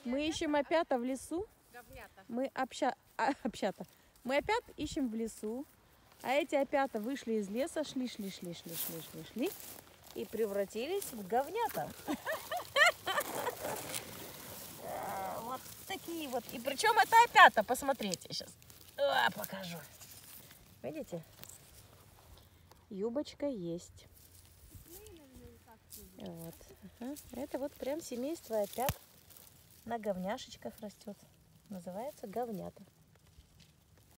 Мы ищем опята в лесу. Говнята. Мы Мы опят ищем в лесу. А эти опята вышли из леса, шли и превратились в говнята. Вот такие вот. И причем это опята, посмотрите сейчас. Покажу. Видите? Юбочка есть. Вот. Ага. Это вот прям семейство опят на говняшечках растет. Называется говнята.